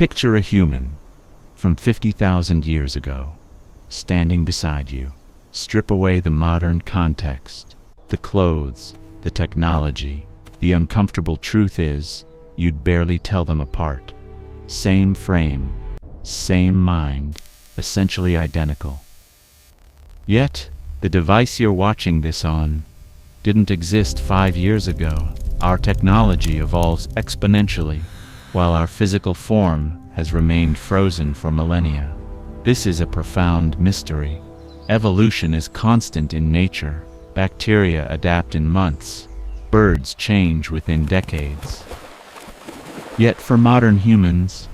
Picture a human from 50,000 years ago, standing beside you. Strip away the modern context, the clothes, the technology. The uncomfortable truth is, you'd barely tell them apart. Same frame, same mind, essentially identical. Yet, the device you're watching this on didn't exist 5 years ago. Our technology evolves exponentially, while our physical form has remained frozen for millennia. This is a profound mystery. Evolution is constant in nature. Bacteria adapt in months. Birds change within decades. Yet for modern humans,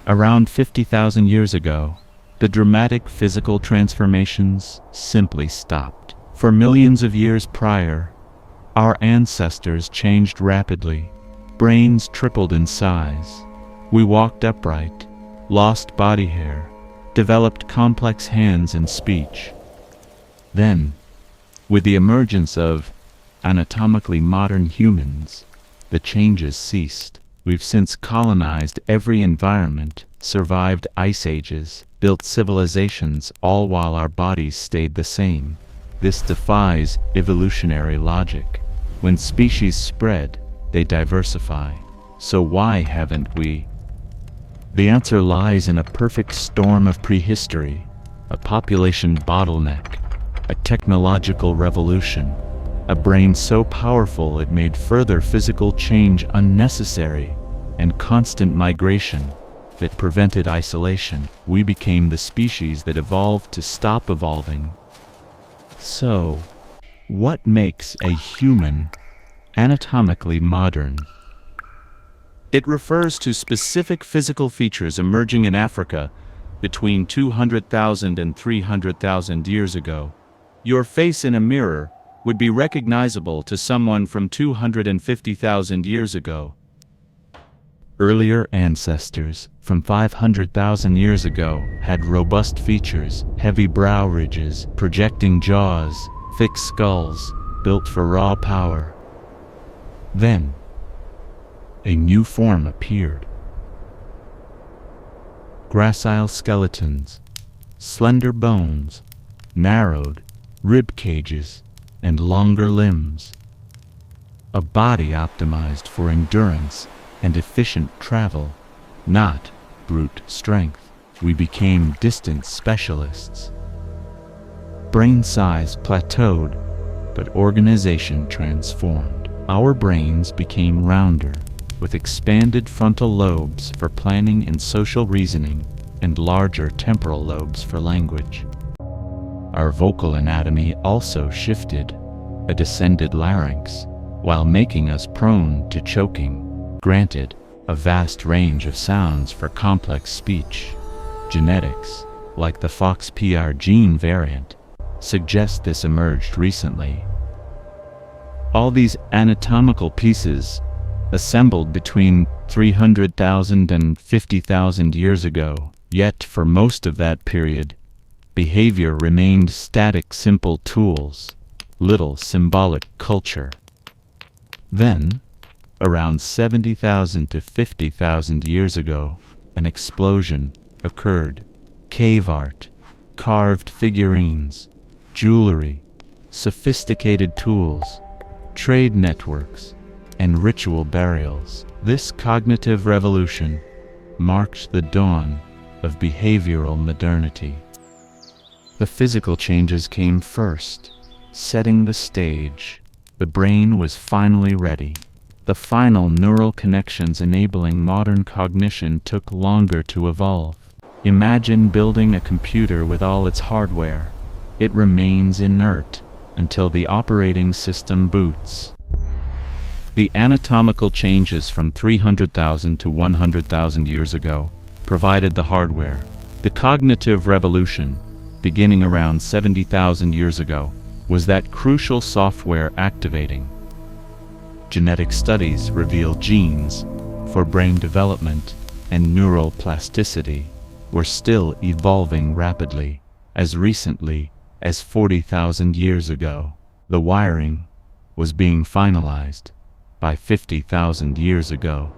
around 50,000 years ago, the dramatic physical transformations simply stopped. For millions of years prior, our ancestors changed rapidly. Brains tripled in size. We walked upright, lost body hair, developed complex hands and speech. Then, with the emergence of anatomically modern humans, the changes ceased. We've since colonized every environment, survived ice ages, built civilizations, all while our bodies stayed the same. This defies evolutionary logic. When species spread, they diversify. So why haven't we? The answer lies in a perfect storm of prehistory, a population bottleneck, a technological revolution, a brain so powerful it made further physical change unnecessary, and constant migration that prevented isolation. We became the species that evolved to stop evolving. So, what makes a human anatomically modern? It refers to specific physical features emerging in Africa between 200,000 and 300,000 years ago. Your face in a mirror would be recognizable to someone from 250,000 years ago. Earlier ancestors, from 500,000 years ago, had robust features, heavy brow ridges, projecting jaws, thick skulls, built for raw power. Then, a new form appeared. Gracile skeletons, slender bones, narrowed rib cages, and longer limbs. A body optimized for endurance and efficient travel, not brute strength. We became distance specialists. Brain size plateaued, but organization transformed. Our brains became rounder, with expanded frontal lobes for planning and social reasoning, and larger temporal lobes for language. Our vocal anatomy also shifted, a descended larynx, while making us prone to choking. Granted, a vast range of sounds for complex speech. Genetics, like the FOXPR gene variant, suggest this emerged recently. All these anatomical pieces, assembled between 300,000 and 50,000 years ago, yet for most of that period, behavior remained static, simple tools, little symbolic culture. Then, around 70,000 to 50,000 years ago, an explosion occurred. Cave art, carved figurines, jewelry, sophisticated tools, trade networks, and ritual burials. This cognitive revolution marked the dawn of behavioral modernity. The physical changes came first, setting the stage. The brain was finally ready. The final neural connections enabling modern cognition took longer to evolve. Imagine building a computer with all its hardware. It remains inert until the operating system boots. The anatomical changes from 300,000 to 100,000 years ago provided the hardware. The cognitive revolution, beginning around 70,000 years ago, was that crucial software activating. Genetic studies reveal genes for brain development and neural plasticity were still evolving rapidly. As recently as 40,000 years ago, the wiring was being finalized. By 50,000 years ago,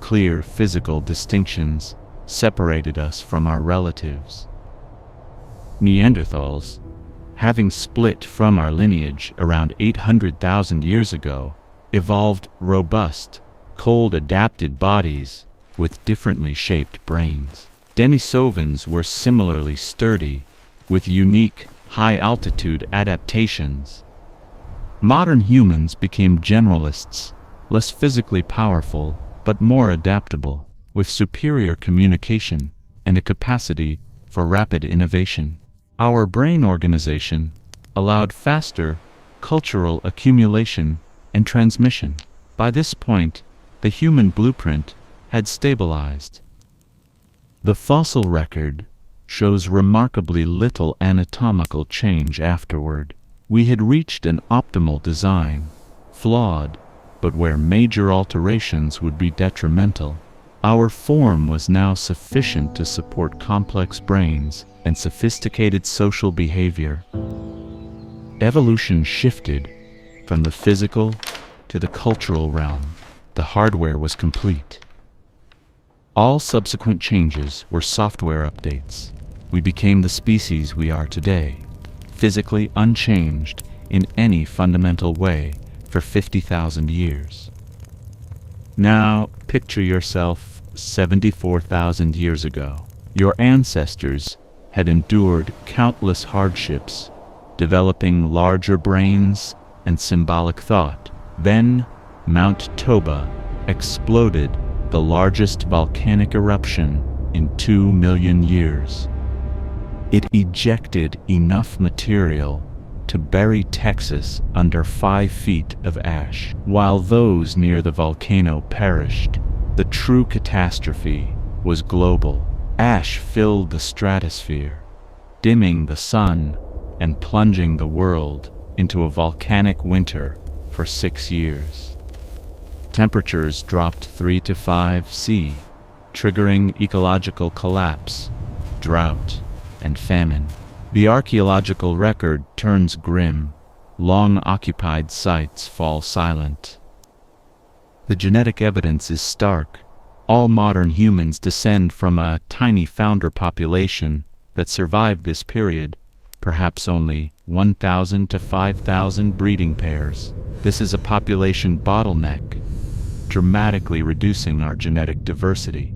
clear physical distinctions separated us from our relatives. Neanderthals, having split from our lineage around 800,000 years ago, evolved robust, cold-adapted bodies with differently shaped brains. Denisovans were similarly sturdy, with unique, high-altitude adaptations. Modern humans became generalists, less physically powerful, but more adaptable, with superior communication and a capacity for rapid innovation. Our brain organization allowed faster cultural accumulation and transmission. By this point, the human blueprint had stabilized. The fossil record shows remarkably little anatomical change afterward. We had reached an optimal design, flawed, but where major alterations would be detrimental. Our form was now sufficient to support complex brains and sophisticated social behavior. Evolution shifted from the physical to the cultural realm. The hardware was complete. All subsequent changes were software updates. We became the species we are today, physically unchanged in any fundamental way for 50,000 years. Now, picture yourself 74,000 years ago. Your ancestors had endured countless hardships, developing larger brains and symbolic thought. Then, Mount Toba exploded, the largest volcanic eruption in 2 million years. It ejected enough material to bury Texas under 5 feet of ash. While those near the volcano perished, the true catastrophe was global. Ash filled the stratosphere, dimming the sun and plunging the world into a volcanic winter for 6 years. Temperatures dropped 3 to 5 C, triggering ecological collapse, drought, and famine. The archaeological record turns grim. Long-occupied sites fall silent. The genetic evidence is stark. All modern humans descend from a tiny founder population that survived this period, perhaps only 1,000 to 5,000 breeding pairs. This is a population bottleneck, dramatically reducing our genetic diversity.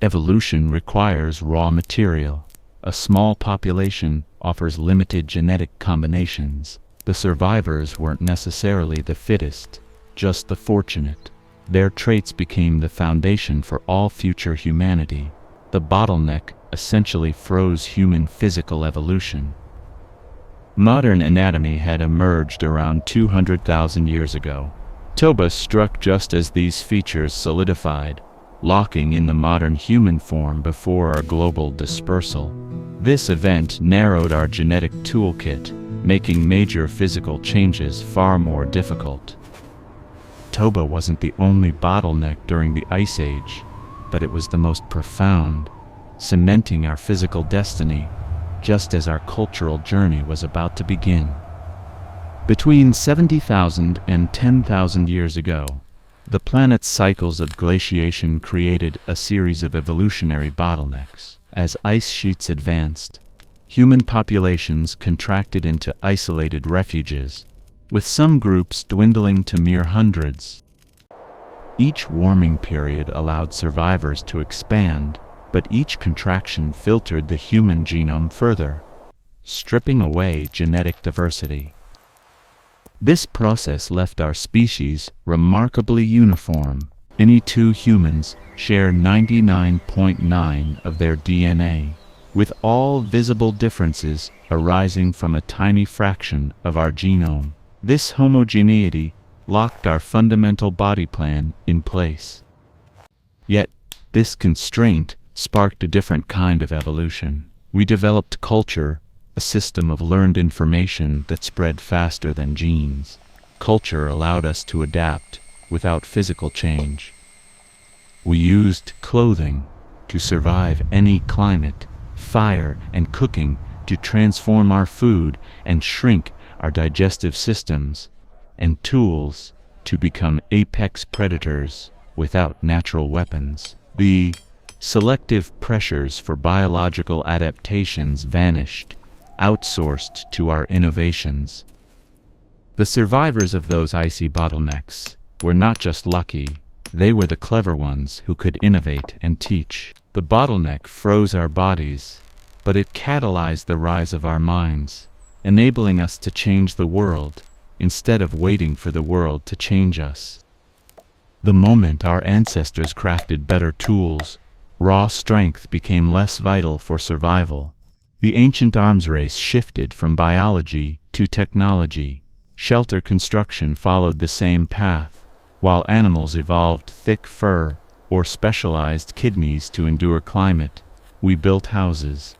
Evolution requires raw material. A small population offers limited genetic combinations. The survivors weren't necessarily the fittest, just the fortunate. Their traits became the foundation for all future humanity. The bottleneck essentially froze human physical evolution. Modern anatomy had emerged around 200,000 years ago. Toba struck just as these features solidified, locking in the modern human form before our global dispersal. This event narrowed our genetic toolkit, making major physical changes far more difficult. Toba wasn't the only bottleneck during the Ice Age, but it was the most profound, cementing our physical destiny just as our cultural journey was about to begin. Between 70,000 and 10,000 years ago, the planet's cycles of glaciation created a series of evolutionary bottlenecks. As ice sheets advanced, human populations contracted into isolated refuges, with some groups dwindling to mere hundreds. Each warming period allowed survivors to expand, but each contraction filtered the human genome further, stripping away genetic diversity. This process left our species remarkably uniform. Any two humans share 99.9% of their DNA, with all visible differences arising from a tiny fraction of our genome. This homogeneity locked our fundamental body plan in place. Yet, this constraint sparked a different kind of evolution. We developed culture, a system of learned information that spread faster than genes. Culture allowed us to adapt without physical change. We used clothing to survive any climate, fire and cooking to transform our food and shrink our digestive systems, and tools to become apex predators without natural weapons. The Selective pressures for biological adaptations vanished, outsourced to our innovations. The survivors of those icy bottlenecks were not just lucky, they were the clever ones who could innovate and teach. The bottleneck froze our bodies, but it catalyzed the rise of our minds, enabling us to change the world, instead of waiting for the world to change us. The moment our ancestors crafted better tools, raw strength became less vital for survival. The ancient arms race shifted from biology to technology. Shelter construction followed the same path, while animals evolved thick fur or specialized kidneys to endure climate. We built houses.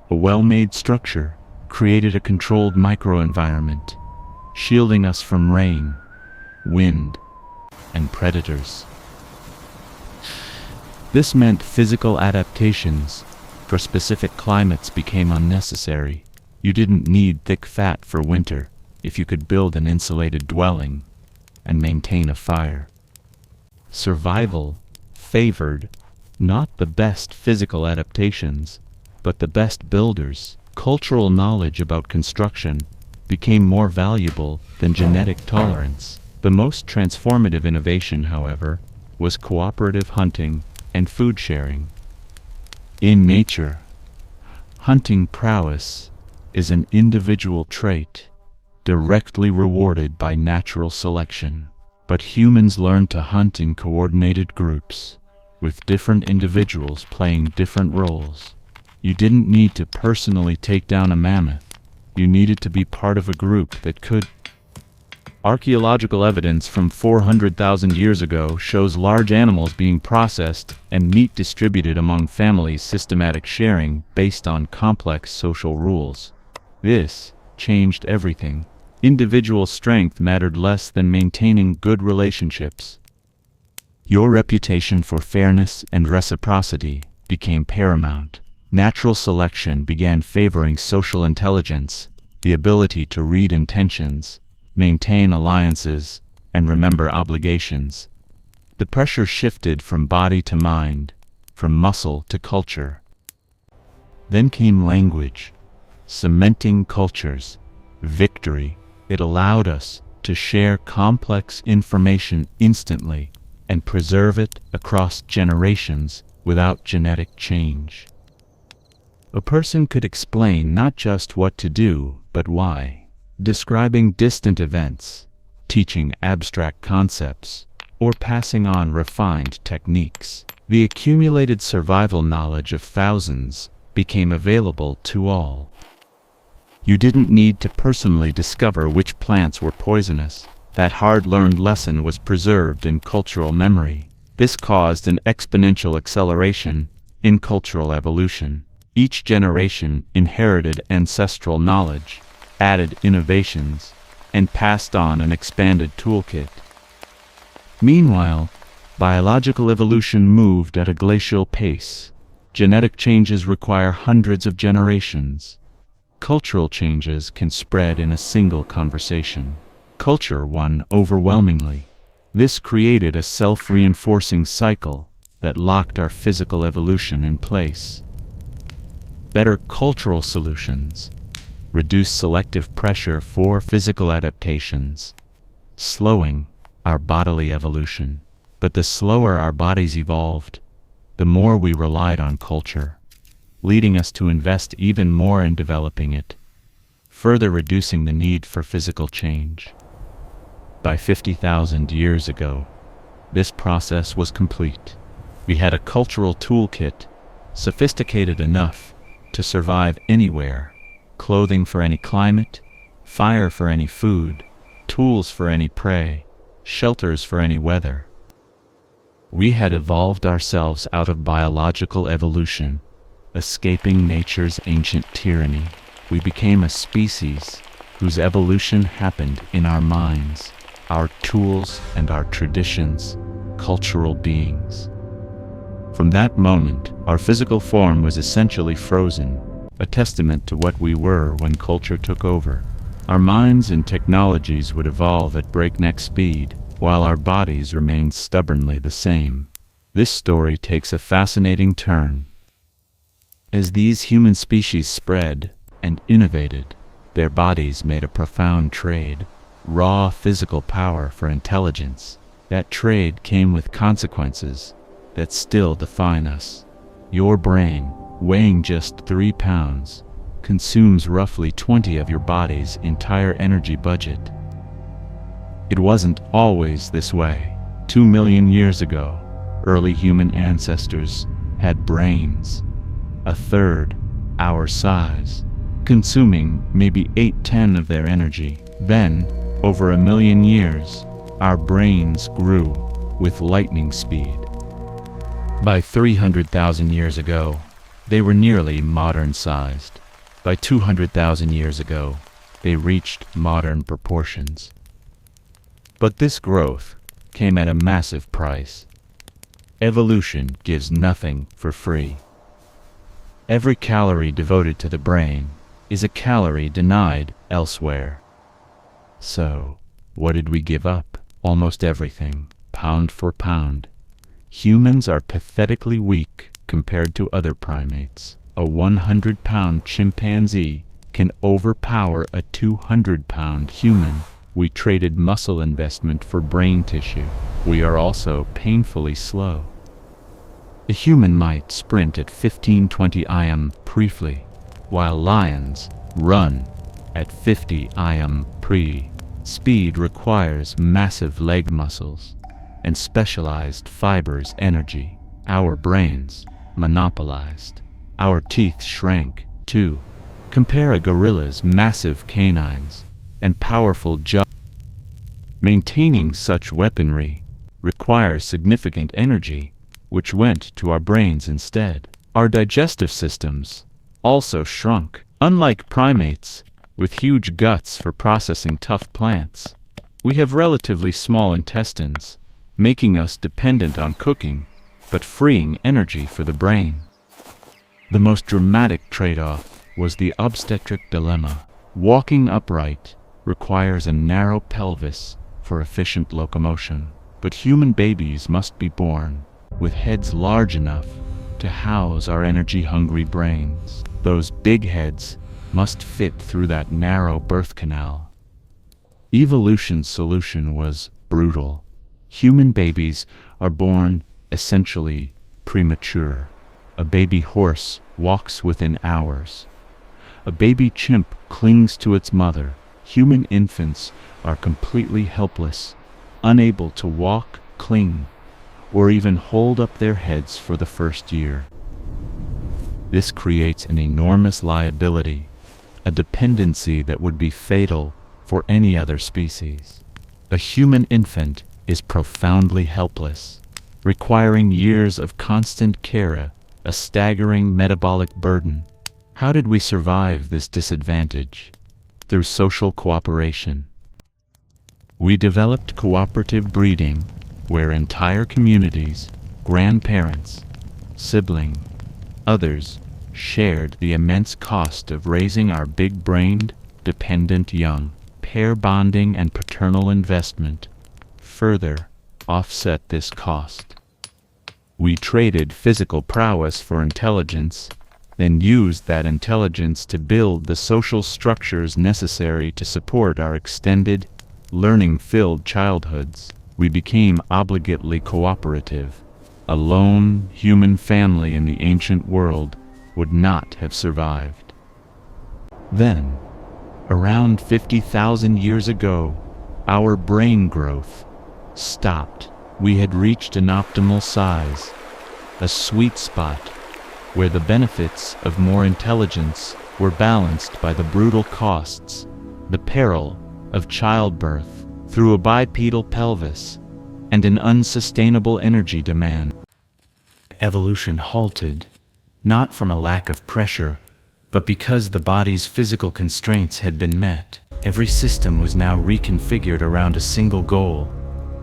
A well-made structure created a controlled microenvironment, shielding us from rain, wind, and predators. This meant physical adaptations for specific climates became unnecessary. You didn't need thick fat for winter if you could build an insulated dwelling and maintain a fire. Survival favored not the best physical adaptations, but the best builders. Cultural knowledge about construction became more valuable than genetic tolerance. The most transformative innovation, however, was cooperative hunting and food sharing. In nature, hunting prowess is an individual trait directly rewarded by natural selection. But humans learned to hunt in coordinated groups, with different individuals playing different roles. You didn't need to personally take down a mammoth. You needed to be part of a group that could. Archaeological evidence from 400,000 years ago shows large animals being processed and meat distributed among families. Systematic sharing based on complex social rules. This changed everything. Individual strength mattered less than maintaining good relationships. Your reputation for fairness and reciprocity became paramount. Natural selection began favoring social intelligence, the ability to read intentions, maintain alliances, and remember obligations. The pressure shifted from body to mind, from muscle to culture. Then came language, cementing cultures. Victory. It allowed us to share complex information instantly and preserve it across generations without genetic change. A person could explain not just what to do, but why, describing distant events, teaching abstract concepts, or passing on refined techniques. The accumulated survival knowledge of thousands became available to all. You didn't need to personally discover which plants were poisonous. That hard-learned lesson was preserved in cultural memory. This caused an exponential acceleration in cultural evolution. Each generation inherited ancestral knowledge, added innovations, and passed on an expanded toolkit. Meanwhile, biological evolution moved at a glacial pace. Genetic changes require hundreds of generations. Cultural changes can spread in a single conversation. Culture won overwhelmingly. This created a self-reinforcing cycle that locked our physical evolution in place. Better cultural solutions reduce selective pressure for physical adaptations, slowing our bodily evolution. But the slower our bodies evolved, the more we relied on culture, leading us to invest even more in developing it, further reducing the need for physical change. By 50,000 years ago, this process was complete. We had a cultural toolkit, sophisticated enough to survive anywhere, clothing for any climate, fire for any food, tools for any prey, shelters for any weather. We had evolved ourselves out of biological evolution, escaping nature's ancient tyranny. We became a species whose evolution happened in our minds, our tools and our traditions, cultural beings. From that moment, our physical form was essentially frozen, a testament to what we were when culture took over. Our minds and technologies would evolve at breakneck speed, while our bodies remained stubbornly the same. This story takes a fascinating turn. As these human species spread and innovated, their bodies made a profound trade, raw physical power for intelligence. That trade came with consequences that still define us. Your brain, weighing just 3 pounds, consumes roughly 20 of your body's entire energy budget. It wasn't always this way. 2 million years ago, early human ancestors had brains a third our size, consuming maybe 8-10 of their energy. Then, over 1 million years, our brains grew with lightning speed. By 300,000 years ago, they were nearly modern-sized. By 200,000 years ago, they reached modern proportions. But this growth came at a massive price. Evolution gives nothing for free. Every calorie devoted to the brain is a calorie denied elsewhere. So, what did we give up? Almost everything, pound for pound. Humans are pathetically weak compared to other primates. A 100-pound chimpanzee can overpower a 200-pound human. We traded muscle investment for brain tissue. We are also painfully slow. A human might sprint at 15-20 im briefly, while lions run at 50 im pre. Speed requires massive leg muscles and specialized fibers energy. Our brains monopolized. Our teeth shrank, too. Compare a gorilla's massive canines and powerful jaw. Maintaining such weaponry requires significant energy, which went to our brains instead. Our digestive systems also shrunk. Unlike primates, with huge guts for processing tough plants, we have relatively small intestines, making us dependent on cooking, but freeing energy for the brain. The most dramatic trade-off was the obstetric dilemma. Walking upright requires a narrow pelvis for efficient locomotion, but human babies must be born with heads large enough to house our energy-hungry brains. Those big heads must fit through that narrow birth canal. Evolution's solution was brutal. Human babies are born essentially premature. A baby horse walks within hours. A baby chimp clings to its mother. Human infants are completely helpless, unable to walk, cling, or even hold up their heads for the first year. This creates an enormous liability, a dependency that would be fatal for any other species. A human infant is profoundly helpless, requiring years of constant care, a staggering metabolic burden. How did we survive this disadvantage? Through social cooperation. We developed cooperative breeding, where entire communities, grandparents, siblings, others, shared the immense cost of raising our big-brained, dependent young. Pair bonding and paternal investment further offset this cost. We traded physical prowess for intelligence, then used that intelligence to build the social structures necessary to support our extended, learning-filled childhoods. We became obligately cooperative. A lone human family in the ancient world would not have survived. Then, around 50,000 years ago, our brain growth stopped. We had reached an optimal size, a sweet spot, where the benefits of more intelligence were balanced by the brutal costs, the peril of childbirth through a bipedal pelvis, and an unsustainable energy demand. Evolution halted, not from a lack of pressure, but because the body's physical constraints had been met. Every system was now reconfigured around a single goal,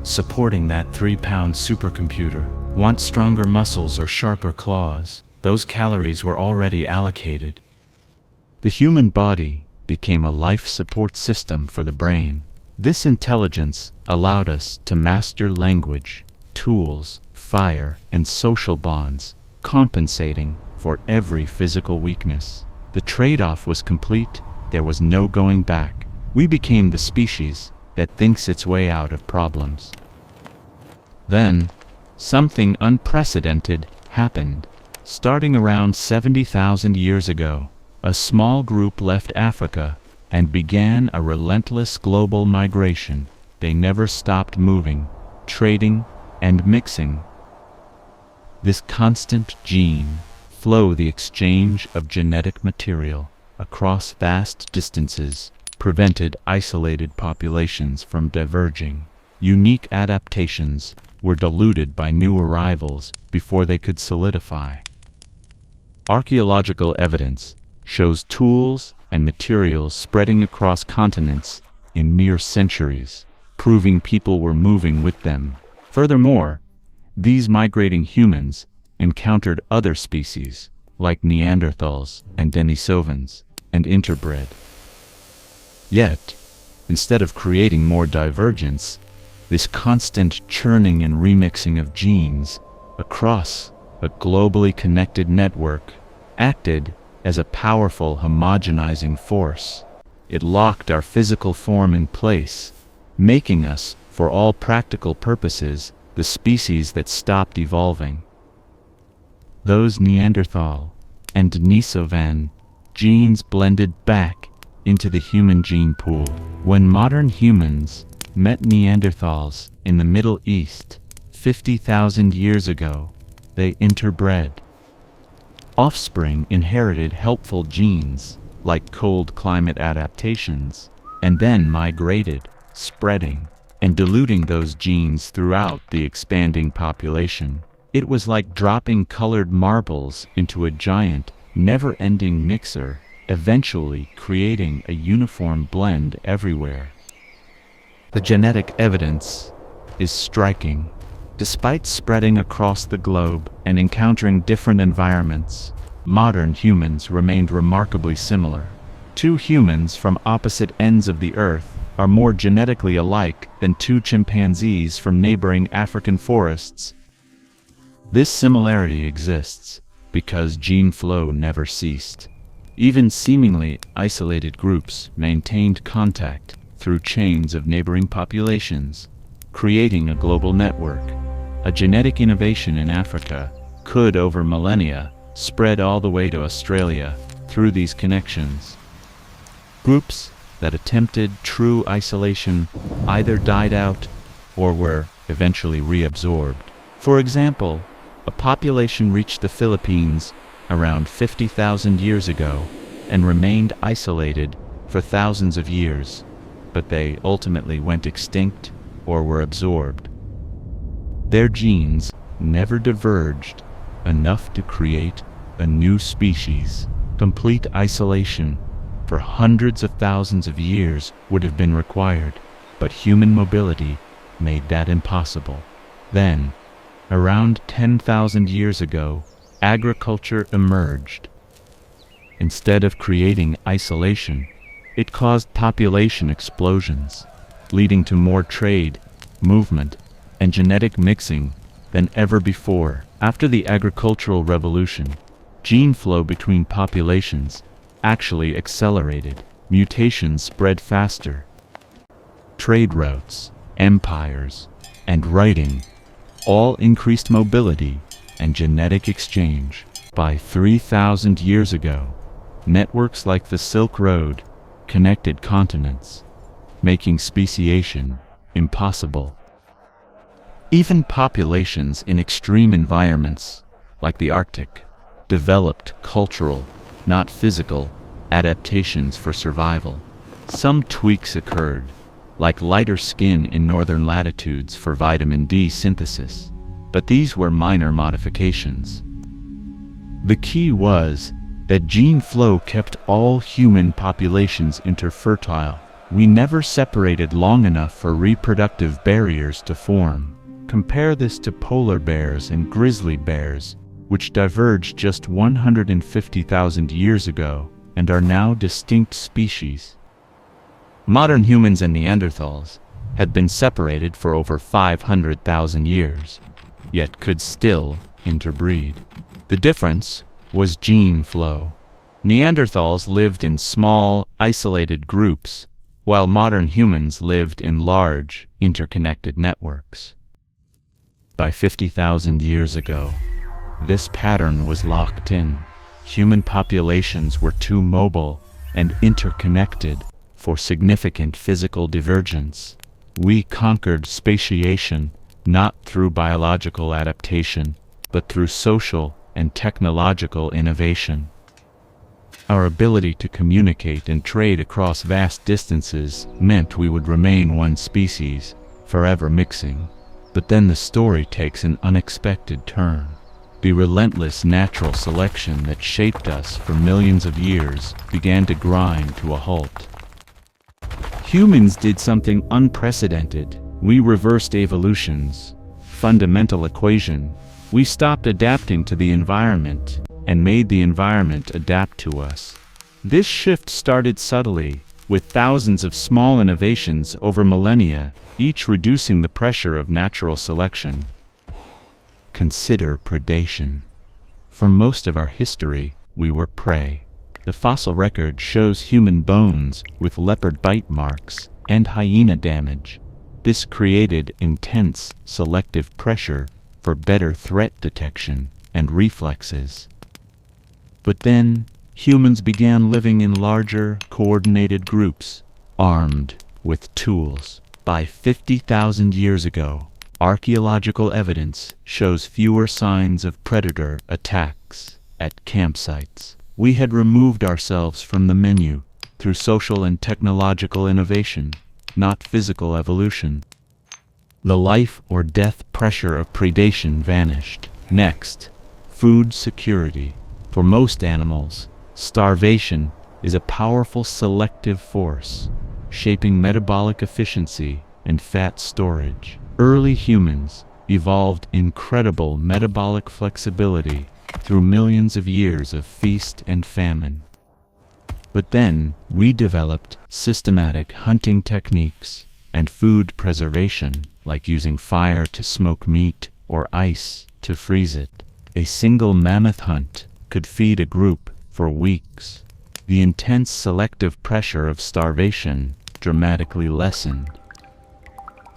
supporting that 3-pound supercomputer. Want stronger muscles or sharper claws? Those calories were already allocated. The human body became a life support system for the brain. This intelligence allowed us to master language, tools, fire, and social bonds, compensating for every physical weakness. The trade-off was complete. There was no going back. We became the species that thinks its way out of problems. Then, something unprecedented happened. Starting around 70,000 years ago, a small group left Africa and began a relentless global migration. They never stopped moving, trading, and mixing. This constant gene flow, the exchange of genetic material across vast distances, prevented isolated populations from diverging. Unique adaptations were diluted by new arrivals before they could solidify. Archaeological evidence shows tools and materials spreading across continents in mere centuries, proving people were moving with them. Furthermore, these migrating humans encountered other species, like Neanderthals and Denisovans, and interbred. Yet, instead of creating more divergence, this constant churning and remixing of genes across a globally connected network acted as a powerful homogenizing force. It locked our physical form in place, making us, for all practical purposes, the species that stopped evolving. Those Neanderthal and Denisovan genes blended back into the human gene pool. When modern humans met Neanderthals in the Middle East 50,000 years ago, they interbred. Offspring inherited helpful genes, like cold climate adaptations, and then migrated, spreading and diluting those genes throughout the expanding population. It was like dropping colored marbles into a giant, never-ending mixer, eventually creating a uniform blend everywhere. The genetic evidence is striking. Despite spreading across the globe and encountering different environments, modern humans remained remarkably similar. Two humans from opposite ends of the earth are more genetically alike than two chimpanzees from neighboring African forests. This similarity exists because gene flow never ceased. Even seemingly isolated groups maintained contact through chains of neighboring populations, creating a global network. A genetic innovation in Africa could, over millennia, spread all the way to Australia through these connections. Groups that attempted true isolation either died out or were eventually reabsorbed. For example, a population reached the Philippines around 50,000 years ago and remained isolated for thousands of years, but they ultimately went extinct or were absorbed. Their genes never diverged enough to create a new species. Complete isolation for hundreds of thousands of years would have been required, but human mobility made that impossible. Then, around 10,000 years ago, agriculture emerged. Instead of creating isolation, it caused population explosions, leading to more trade, movement, and genetic mixing than ever before. After the agricultural revolution, gene flow between populations actually accelerated. Mutations spread faster. Trade routes, empires, and writing all increased mobility and genetic exchange. By 3,000 years ago, networks like the Silk Road connected continents, making speciation impossible. Even populations in extreme environments, like the Arctic, developed cultural, not physical, adaptations for survival. Some tweaks occurred, like lighter skin in northern latitudes for vitamin D synthesis, but these were minor modifications. The key was that gene flow kept all human populations interfertile. We never separated long enough for reproductive barriers to form. Compare this to polar bears and grizzly bears, which diverged just 150,000 years ago and are now distinct species. Modern humans and Neanderthals had been separated for over 500,000 years. yet could still interbreed. The difference was gene flow. Neanderthals lived in small, isolated groups, while modern humans lived in large, interconnected networks. By 50,000 years ago, this pattern was locked in. Human populations were too mobile and interconnected for significant physical divergence. We conquered spatiation not through biological adaptation, but through social and technological innovation. Our ability to communicate and trade across vast distances meant we would remain one species, forever mixing. But then the story takes an unexpected turn. The relentless natural selection that shaped us for millions of years began to grind to a halt. Humans did something unprecedented. We reversed evolution's fundamental equation. We stopped adapting to the environment and made the environment adapt to us. This shift started subtly, with thousands of small innovations over millennia, each reducing the pressure of natural selection. Consider predation. For most of our history, we were prey. The fossil record shows human bones with leopard bite marks and hyena damage. This created intense selective pressure for better threat detection and reflexes. But then, humans began living in larger, coordinated groups, armed with tools. By 50,000 years ago, archaeological evidence shows fewer signs of predator attacks at campsites. We had removed ourselves from the menu through social and technological innovation, not physical evolution. The life or death pressure of predation vanished. Next, food security. For most animals, starvation is a powerful selective force, shaping metabolic efficiency and fat storage. Early humans evolved incredible metabolic flexibility through millions of years of feast and famine. But then, we developed systematic hunting techniques and food preservation, like using fire to smoke meat or ice to freeze it. A single mammoth hunt could feed a group for weeks. The intense selective pressure of starvation dramatically lessened.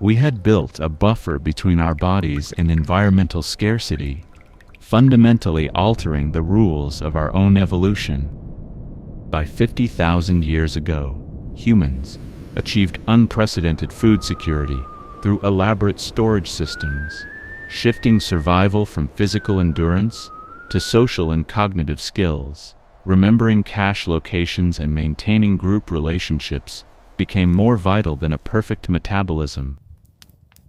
We had built a buffer between our bodies and environmental scarcity, fundamentally altering the rules of our own evolution. By 50,000 years ago, humans achieved unprecedented food security through elaborate storage systems, shifting survival from physical endurance to social and cognitive skills. Remembering cache locations and maintaining group relationships became more vital than a perfect metabolism.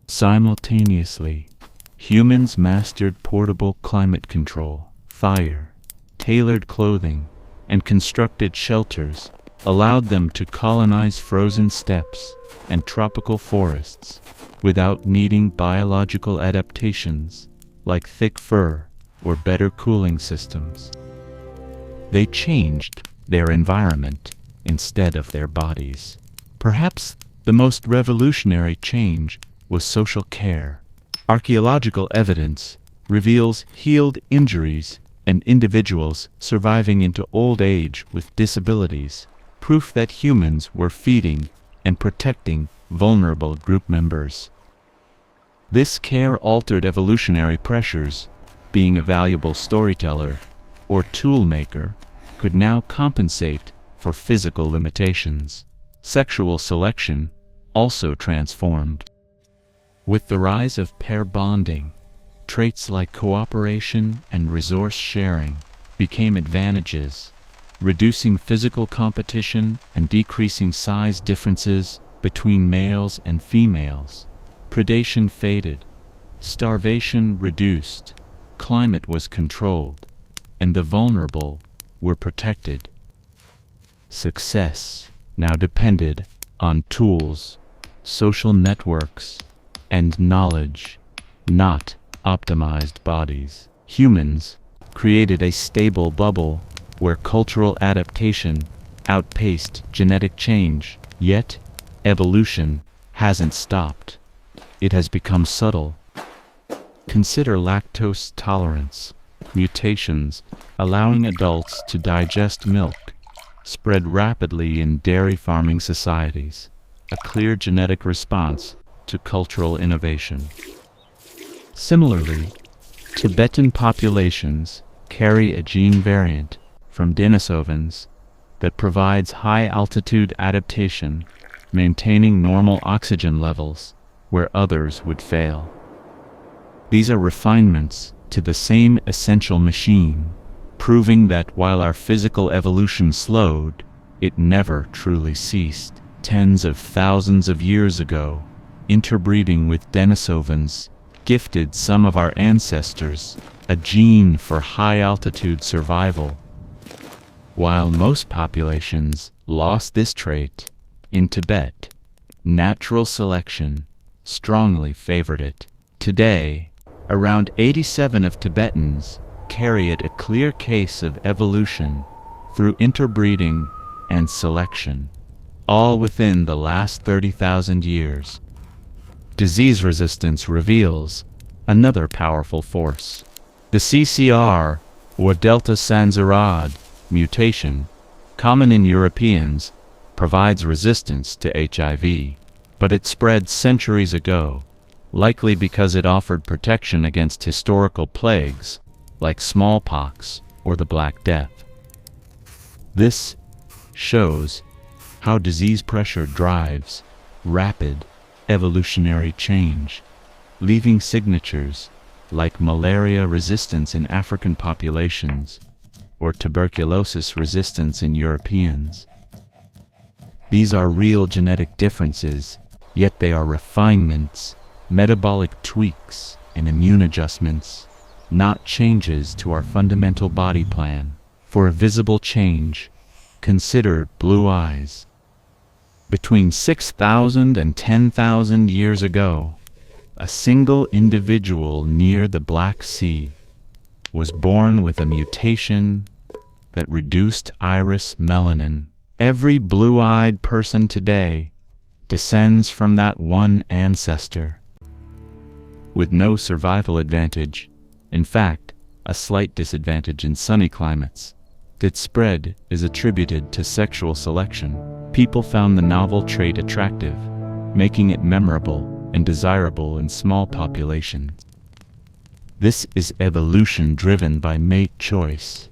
Simultaneously, humans mastered portable climate control, fire, tailored clothing, and constructed shelters allowed them to colonize frozen steppes and tropical forests without needing biological adaptations like thick fur or better cooling systems. They changed their environment instead of their bodies. Perhaps the most revolutionary change was social care. Archaeological evidence reveals healed injuries and individuals surviving into old age with disabilities, proof that humans were feeding and protecting vulnerable group members. This care altered evolutionary pressures. Being a valuable storyteller or tool maker could now compensate for physical limitations. Sexual selection also transformed. With the rise of pair bonding, traits like cooperation and resource sharing became advantages, reducing physical competition and decreasing size differences between males and females. Predation faded, starvation reduced, climate was controlled, and the vulnerable were protected. Success now depended on tools, social networks, and knowledge, not optimized bodies. Humans created a stable bubble where cultural adaptation outpaced genetic change, yet evolution hasn't stopped. It has become subtle. Consider lactose tolerance. Mutations allowing adults to digest milk spread rapidly in dairy farming societies, a clear genetic response to cultural innovation. Similarly, Tibetan populations carry a gene variant from Denisovans that provides high-altitude adaptation, maintaining normal oxygen levels where others would fail. These are refinements to the same essential machine, proving that while our physical evolution slowed, it never truly ceased. Tens of thousands of years ago, interbreeding with Denisovans gifted some of our ancestors a gene for high-altitude survival. While most populations lost this trait, in Tibet, natural selection strongly favored it. Today, around 87% of Tibetans carry it, a clear case of evolution through interbreeding and selection, all within the last 30,000 years. Disease resistance reveals another powerful force. The CCR, or Delta Sanzarad mutation, common in Europeans, provides resistance to HIV, but it spread centuries ago, likely because it offered protection against historical plagues like smallpox or the Black Death. This shows how disease pressure drives rapid evolutionary change, leaving signatures like malaria resistance in African populations or tuberculosis resistance in Europeans. These are real genetic differences, yet they are refinements, metabolic tweaks, and immune adjustments, not changes to our fundamental body plan. For a visible change, consider blue eyes. Between 6,000 and 10,000 years ago, a single individual near the Black Sea was born with a mutation that reduced iris melanin. Every blue-eyed person today descends from that one ancestor, with no survival advantage, in fact, a slight disadvantage in sunny climates. Its spread is attributed to sexual selection. People found the novel trait attractive, making it memorable and desirable in small populations. This is evolution driven by mate choice,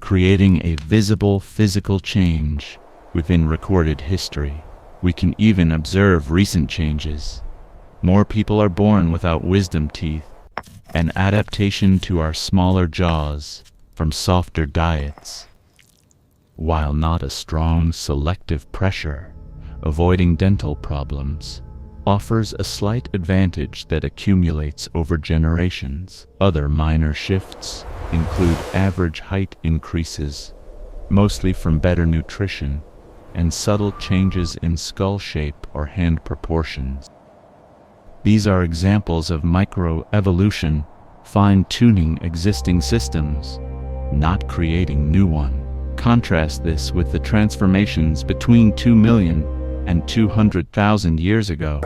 creating a visible physical change within recorded history. We can even observe recent changes. More people are born without wisdom teeth, an adaptation to our smaller jaws from softer diets. While not a strong selective pressure, avoiding dental problems offers a slight advantage that accumulates over generations. Other minor shifts include average height increases, mostly from better nutrition, and subtle changes in skull shape or hand proportions. These are examples of microevolution, fine-tuning existing systems, not creating new ones. Contrast this with the transformations between 2 million and 200,000 years ago,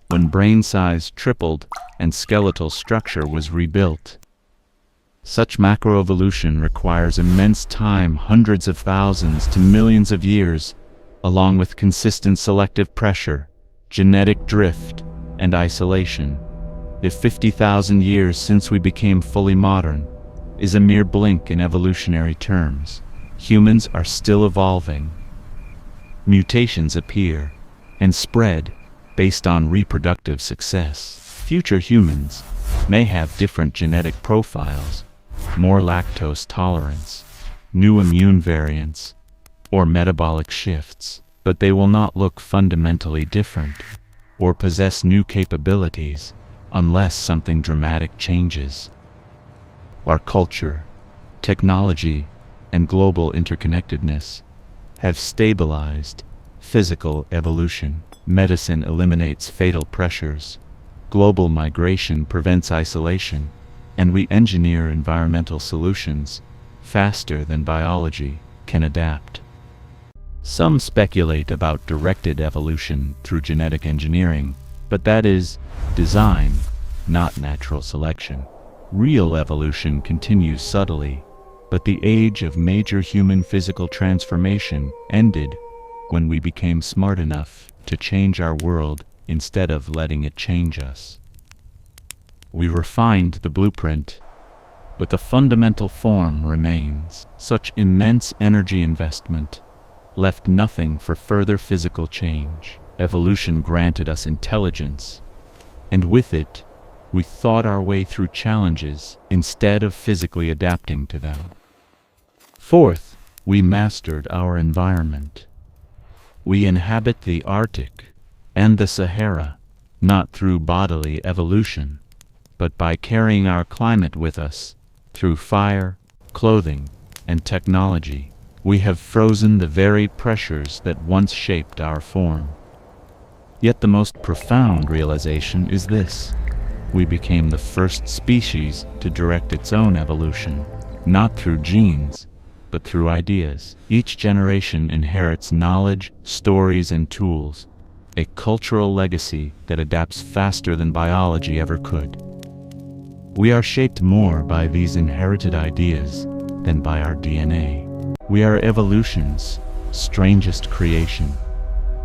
when brain size tripled and skeletal structure was rebuilt. Such macroevolution requires immense time, hundreds of thousands to millions of years, along with consistent selective pressure, genetic drift, and isolation. If 50,000 years since we became fully modern is a mere blink in evolutionary terms, humans are still evolving. Mutations appear and spread based on reproductive success. Future humans may have different genetic profiles, more lactose tolerance, new immune variants, or metabolic shifts, but they will not look fundamentally different or possess new capabilities unless something dramatic changes. Our culture, technology, and global interconnectedness have stabilized physical evolution. Medicine eliminates fatal pressures, global migration prevents isolation, and we engineer environmental solutions faster than biology can adapt. Some speculate about directed evolution through genetic engineering, but that is design, not natural selection. Real evolution continues subtly, but the age of major human physical transformation ended when we became smart enough to change our world instead of letting it change us. We refined the blueprint, but the fundamental form remains. Such immense energy investment left nothing for further physical change. Evolution granted us intelligence, and with it, we thought our way through challenges instead of physically adapting to them. Fourth, we mastered our environment. We inhabit the Arctic and the Sahara, not through bodily evolution, but by carrying our climate with us through fire, clothing, and technology. We have frozen the very pressures that once shaped our form. Yet the most profound realization is this: we became the first species to direct its own evolution, not through genes, but through ideas. Each generation inherits knowledge, stories, and tools, a cultural legacy that adapts faster than biology ever could. We are shaped more by these inherited ideas than by our DNA. We are evolution's strangest creation,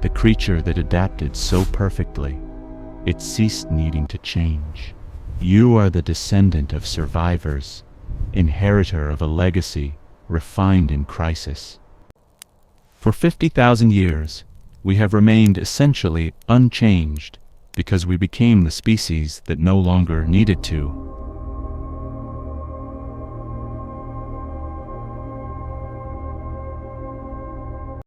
the creature that adapted so perfectly, it ceased needing to change. You are the descendant of survivors, inheritor of a legacy refined in crisis. For 50,000 years, we have remained essentially unchanged because we became the species that no longer needed to.